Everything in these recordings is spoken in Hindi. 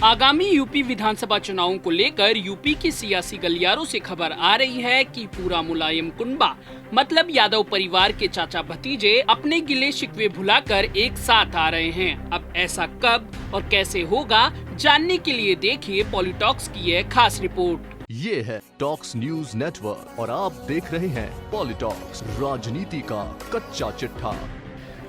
आगामी यूपी विधानसभा चुनावों को लेकर यूपी के सियासी गलियारों से खबर आ रही है कि पूरा मुलायम कुनबा मतलब यादव परिवार के चाचा भतीजे अपने गिले शिकवे भुलाकर एक साथ आ रहे हैं। अब ऐसा कब और कैसे होगा, जानने के लिए देखिए पॉलिटॉक्स की यह खास रिपोर्ट। ये है टॉक्स न्यूज नेटवर्क और आप देख रहे हैं पॉलिटॉक्स, राजनीति का कच्चा चिट्ठा।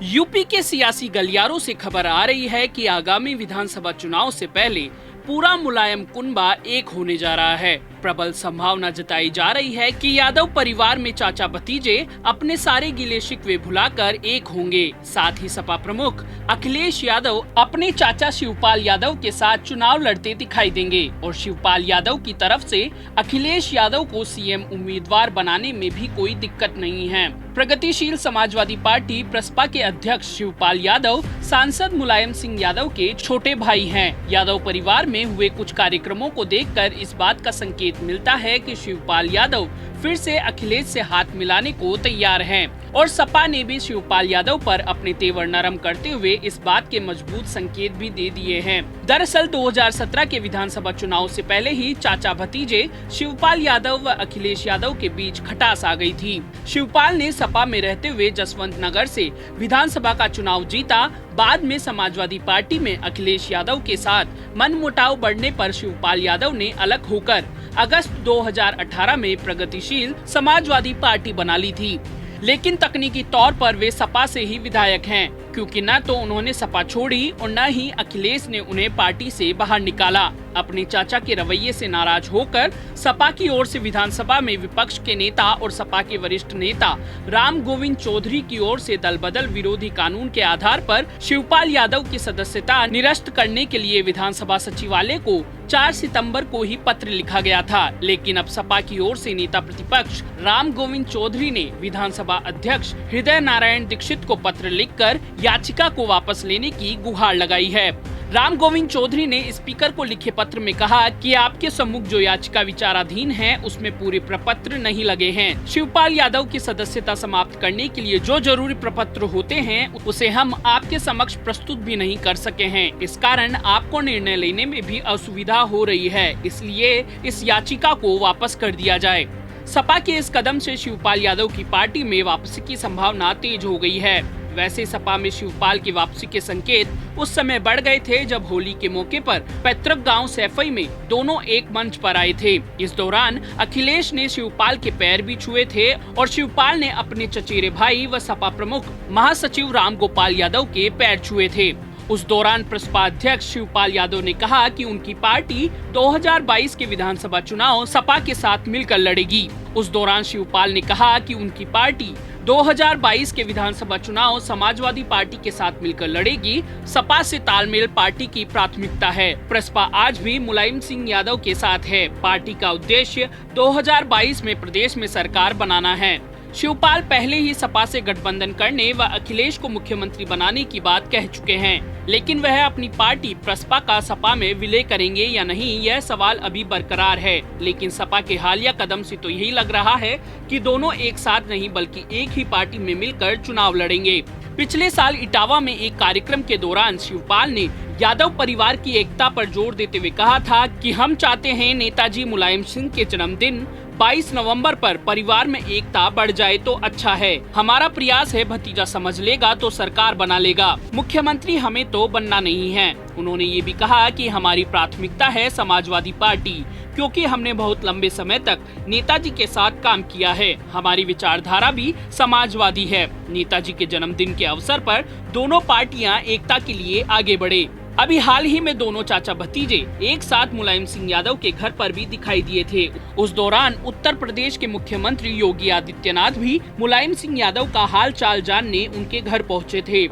यूपी के सियासी गलियारों से खबर आ रही है कि आगामी विधानसभा चुनाव से पहले पूरा मुलायम कुनबा एक होने जा रहा है। प्रबल संभावना जताई जा रही है कि यादव परिवार में चाचा भतीजे अपने सारे गिले शिकवे भुलाकर एक होंगे। साथ ही सपा प्रमुख अखिलेश यादव अपने चाचा शिवपाल यादव के साथ चुनाव लड़ते दिखाई देंगे और शिवपाल यादव की तरफ से अखिलेश यादव को सीएम उम्मीदवार बनाने में भी कोई दिक्कत नहीं है। प्रगतिशील समाजवादी पार्टी प्रसपा के अध्यक्ष शिवपाल यादव सांसद मुलायम सिंह यादव के छोटे भाई हैं। यादव परिवार में हुए कुछ कार्यक्रमों को देखकर इस बात का संकेत मिलता है कि शिवपाल यादव फिर से अखिलेश से हाथ मिलाने को तैयार हैं और सपा ने भी शिवपाल यादव पर अपने तेवर नरम करते हुए इस बात के मजबूत संकेत भी दे दिए हैं। दरअसल 2017 के विधानसभा चुनाव से पहले ही चाचा भतीजे शिवपाल यादव व अखिलेश यादव के बीच खटास आ गई थी। शिवपाल ने सपा में रहते हुए जसवंत नगर से विधानसभा का चुनाव जीता। बाद में समाजवादी पार्टी में अखिलेश यादव के साथ मनमुटाव बढ़ने पर शिवपाल यादव ने अलग होकर अगस्त 2018 में प्रगतिशील समाजवादी पार्टी बना ली थी। लेकिन तकनीकी तौर पर वे सपा से ही विधायक हैं, क्योंकि न तो उन्होंने सपा छोड़ी और न ही अखिलेश ने उन्हें पार्टी से बाहर निकाला। अपने चाचा के रवैये से नाराज होकर सपा की ओर से विधानसभा में विपक्ष के नेता और सपा के वरिष्ठ नेता राम गोविंद चौधरी की ओर से दल बदल विरोधी कानून के आधार पर शिवपाल यादव की सदस्यता निरस्त करने के लिए विधानसभा सचिवालय को 4 सितंबर को ही पत्र लिखा गया था। लेकिन अब सपा की ओर से नेता प्रतिपक्ष राम गोविंद चौधरी ने विधानसभा अध्यक्ष हृदय नारायण दीक्षित को पत्र लिखकर याचिका को वापस लेने की गुहार लगाई है। राम गोविंद चौधरी ने स्पीकर को लिखे पत्र में कहा कि आपके सम्मुख जो याचिका विचाराधीन है उसमें पूरे प्रपत्र नहीं लगे हैं। शिवपाल यादव की सदस्यता समाप्त करने के लिए जो जरूरी प्रपत्र होते हैं उसे हम आपके समक्ष प्रस्तुत भी नहीं कर सके हैं। इस कारण आपको निर्णय लेने में भी असुविधा हो रही है, इसलिए इस याचिका को वापस कर दिया जाए। सपा के इस कदम से शिवपाल यादव की पार्टी में वापसी की संभावना तेज हो गई है। वैसे सपा में शिवपाल की वापसी के संकेत उस समय बढ़ गए थे जब होली के मौके पर पैतृक गांव सैफई में दोनों एक मंच पर आए थे। इस दौरान अखिलेश ने शिवपाल के पैर भी छुए थे और शिवपाल ने अपने चचेरे भाई व सपा प्रमुख महासचिव राम गोपाल यादव के पैर छुए थे। उस दौरान प्रसपा अध्यक्ष शिवपाल यादव ने कहा कि उनकी पार्टी 2022 के विधानसभा चुनाव सपा के साथ मिलकर लड़ेगी। उस दौरान शिवपाल ने कहा कि उनकी पार्टी 2022 के विधानसभा चुनाव समाजवादी पार्टी के साथ मिलकर लड़ेगी। सपा से तालमेल पार्टी की प्राथमिकता है। प्रसपा आज भी मुलायम सिंह यादव के साथ है। पार्टी का उद्देश्य 2022 में प्रदेश में सरकार बनाना है। शिवपाल पहले ही सपा से गठबंधन करने व अखिलेश को मुख्यमंत्री बनाने की बात कह चुके हैं, लेकिन वह अपनी पार्टी प्रसपा का सपा में विलय करेंगे या नहीं, यह सवाल अभी बरकरार है। लेकिन सपा के हालिया कदम से तो यही लग रहा है कि दोनों एक साथ नहीं बल्कि एक ही पार्टी में मिलकर चुनाव लड़ेंगे। पिछले साल इटावा में एक कार्यक्रम के दौरान शिवपाल ने यादव परिवार की एकता पर जोर देते हुए कहा था कि हम चाहते हैं नेताजी मुलायम सिंह के जन्मदिन 22 नवंबर पर परिवार में एकता बढ़ जाए तो अच्छा है। हमारा प्रयास है भतीजा समझ लेगा तो सरकार बना लेगा, मुख्यमंत्री हमें तो बनना नहीं है। उन्होंने ये भी कहा कि हमारी प्राथमिकता है समाजवादी पार्टी, क्योंकि हमने बहुत लंबे समय तक नेताजी के साथ काम किया है। हमारी विचारधारा भी समाजवादी है। नेताजी के जन्मदिन के अवसर पर दोनों पार्टियां एकता के लिए आगे बढ़े। अभी हाल ही में दोनों चाचा भतीजे एक साथ मुलायम सिंह यादव के घर पर भी दिखाई दिए थे। उस दौरान उत्तर प्रदेश के मुख्यमंत्री योगी आदित्यनाथ भी मुलायम सिंह यादव का हाल चाल जानने उनके घर पहुंचे थे।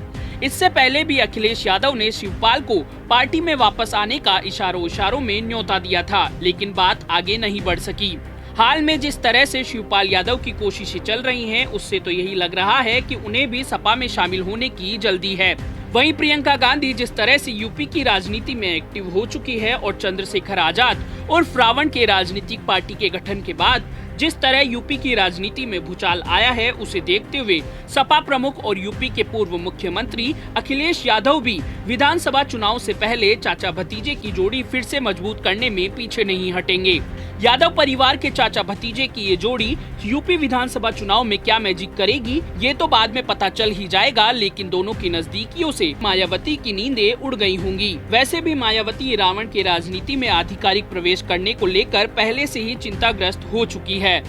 इससे पहले भी अखिलेश यादव ने शिवपाल को पार्टी में वापस आने का इशारों में न्योता दिया था, लेकिन बात आगे नहीं बढ़ सकी। हाल में जिस तरह से शिवपाल यादव की कोशिशें चल रही हैं, उससे तो यही लग रहा है कि उन्हें भी सपा में शामिल होने की जल्दी है। वहीं प्रियंका गांधी जिस तरह से यूपी की राजनीति में एक्टिव हो चुकी है और चंद्रशेखर आजाद और रावण के राजनीतिक पार्टी के गठन के बाद जिस तरह यूपी की राजनीति में भूचाल आया है, उसे देखते हुए सपा प्रमुख और यूपी के पूर्व मुख्यमंत्री अखिलेश यादव भी विधानसभा चुनाव से पहले चाचा भतीजे की जोड़ी फिर से मजबूत करने में पीछे नहीं हटेंगे। यादव परिवार के चाचा भतीजे की ये जोड़ी यूपी विधानसभा चुनाव में क्या मैजिक करेगी, ये तो बाद में पता चल ही जाएगा, लेकिन दोनों की नजदीकियों से मायावती की नींदें उड़ गई होंगी। वैसे भी मायावती रावण की राजनीति में आधिकारिक प्रवेश करने को लेकर पहले से ही चिंताग्रस्त हो चुकी है।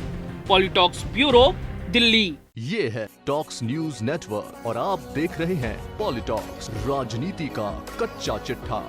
पॉलिटॉक्स ब्यूरो, दिल्ली। ये है टॉक्स न्यूज नेटवर्क और आप देख रहे हैं पॉलिटॉक्स, राजनीति का कच्चा चिट्ठा।